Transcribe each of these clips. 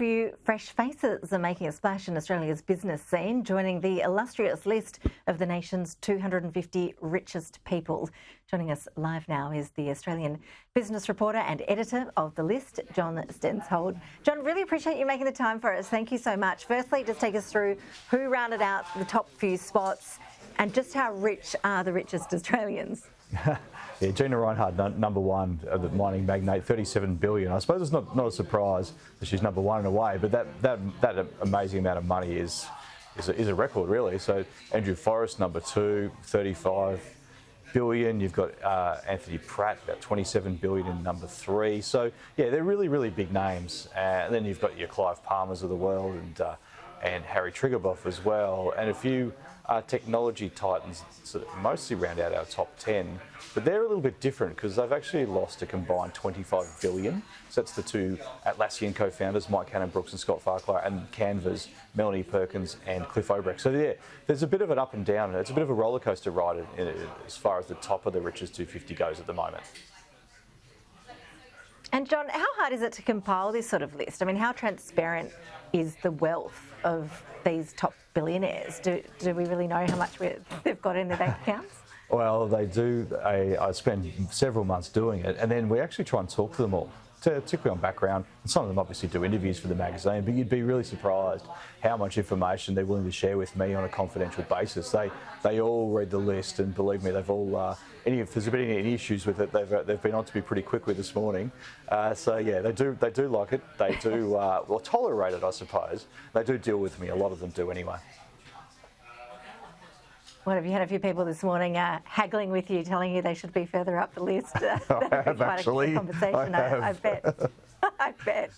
Few fresh faces are making a splash in Australia's business scene, joining the illustrious list of the nation's 250 richest people. Joining us live now is the Australian business reporter and editor of The List, John Stensholt. John, really appreciate you making the time for us. Thank you so much. Firstly, just take us through who rounded out the top few spots and just how rich are the richest Australians? Yeah, Gina Rinehart, number one, the mining magnate, 37 billion. I suppose it's not a surprise that she's number one in a way, but that amazing amount of money is a record, really. So Andrew Forrest, number two, 35 billion. You've got Anthony Pratt, about 27 billion in number three. So yeah, they're really, really big names. And then you've got your Clive Palmers of the world and Harry Triguboff as well, and a few technology titans sort of mostly round out our top 10, but they're a little bit different because they've actually lost a combined 25 billion. So that's the two Atlassian co-founders, Mike Cannon-Brookes and Scott Farquhar, and Canva's Melanie Perkins and Cliff Obrecht. So yeah, there's a bit of an up and down. It's a bit of a rollercoaster ride as far as the top of the richest 250 goes at the moment. And John, how hard is it to compile this sort of list? I mean, how transparent is the wealth of these top billionaires? Do we really know how much they've got in their bank accounts? Well, they do. I spend several months doing it, and then we actually try and talk to them all, particularly on background. And some of them obviously do interviews for the magazine, but you'd be really surprised how much information they're willing to share with me on a confidential basis. They all read the list, and believe me, they've all. If there's been any issues with it, they've been on to me pretty quickly this morning. So yeah, they do like it. They do well tolerate it, I suppose. They do deal with me. A lot of them do anyway. What, have you had a few people this morning haggling with you, telling you they should be further up the list? I have actually. A conversation, I bet. I bet.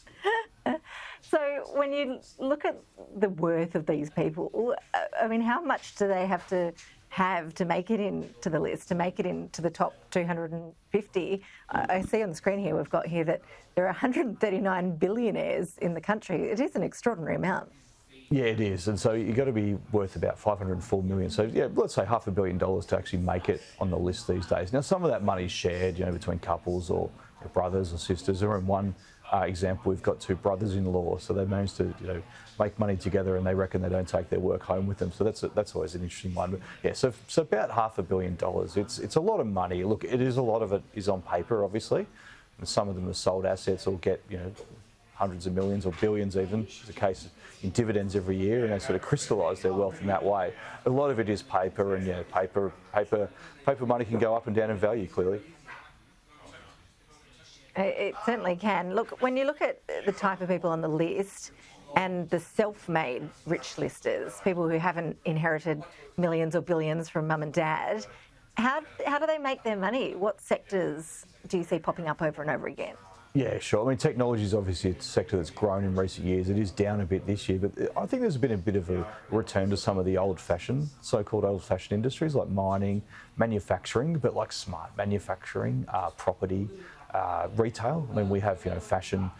So when you look at the worth of these people, I mean, how much do they have to make it into the list, to make it into the top 250? I see on the screen here, we've got here that there are 139 billionaires in the country. It is an extraordinary amount. Yeah, it is, and so you've got to be worth about 504 million. So yeah, let's say $500 million to actually make it on the list these days. Now, some of that money is shared, between couples or brothers or sisters. Or in one example, we've got two brothers-in-law, so they managed to make money together, and they reckon they don't take their work home with them. So that's always an interesting one. But yeah, so about $500 million. It's a lot of money. Look, it is a lot of it is on paper, obviously, and some of them are sold assets or get hundreds of millions or billions even, is the case in dividends every year, and they sort of crystallise their wealth in that way. A lot of it is paper, and paper money can go up and down in value, clearly. It certainly can. Look, when you look at the type of people on the list and the self-made rich listers, people who haven't inherited millions or billions from mum and dad, how do they make their money? What sectors do you see popping up over and over again? Yeah, sure. I mean, technology is obviously a sector that's grown in recent years. It is down a bit this year, but I think there's been a bit of a return to some of the so-called old-fashioned industries like mining, manufacturing, but like smart manufacturing, property, retail. I mean, we have fashion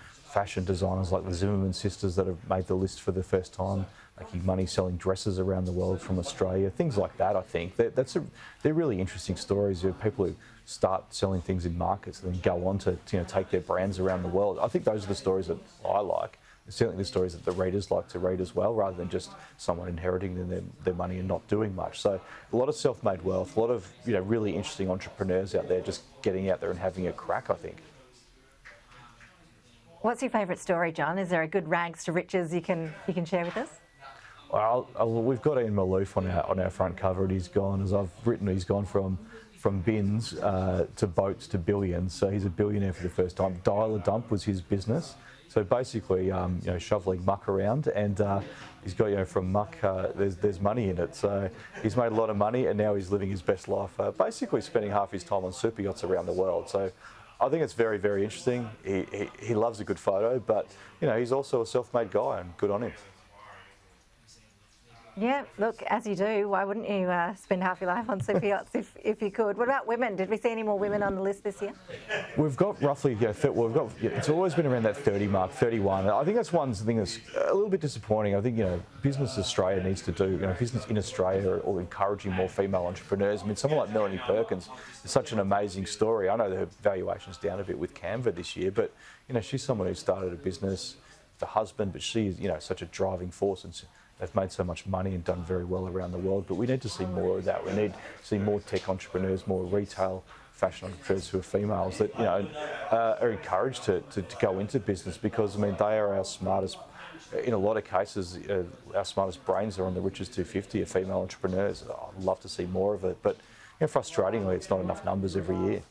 designers like the Zimmerman sisters that have made the list for the first time, making money selling dresses around the world from Australia, things like that. I think they're really interesting stories. People who start selling things in markets and then go on to take their brands around the world. I think those are the stories that I like. Certainly the stories that the readers like to read as well, rather than just someone inheriting their money and not doing much. So a lot of self-made wealth, a lot of really interesting entrepreneurs out there just getting out there and having a crack, I think. What's your favourite story, John? Is there a good rags to riches you can share with us? Well, we've got Ian Malouf on our front cover, and he's gone, as I've written, he's gone from bins to boats to billions. So he's a billionaire for the first time. Dial-a-dump was his business. So basically, shoveling muck around, and he's got, from muck, there's money in it. So he's made a lot of money, and now he's living his best life, basically spending half his time on super yachts around the world. So I think it's very, very interesting. He loves a good photo, but he's also a self-made guy, and good on him. Yeah, look, as you do, why wouldn't you spend half your life on super yachts if you could? What about women? Did we see any more women on the list this year? We've got roughly, it's always been around that 30 mark, 31. I think that's one thing that's a little bit disappointing. I think, Business Australia needs to do, Business in Australia or encouraging more female entrepreneurs. I mean, someone like Melanie Perkins is such an amazing story. I know her valuation's down a bit with Canva this year, but, she's someone who started a business, the husband, but she's, you know, such a driving force, and they've made so much money and done very well around the world. But we need to see more of that. We need to see more tech entrepreneurs, more retail fashion entrepreneurs who are females that, you know, are encouraged to go into business, because I mean they are our smartest. In a lot of cases, our smartest brains are on the richest 250 are female entrepreneurs. I'd love to see more of it, but you know, frustratingly, it's not enough numbers every year.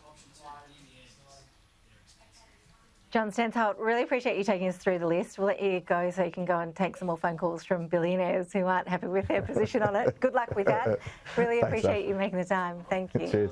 John Stensholt, really appreciate you taking us through the list. We'll let you go so you can go and take some more phone calls from billionaires who aren't happy with their position on it. Good luck with that. Really appreciate you making the time. Thank you. Cheers.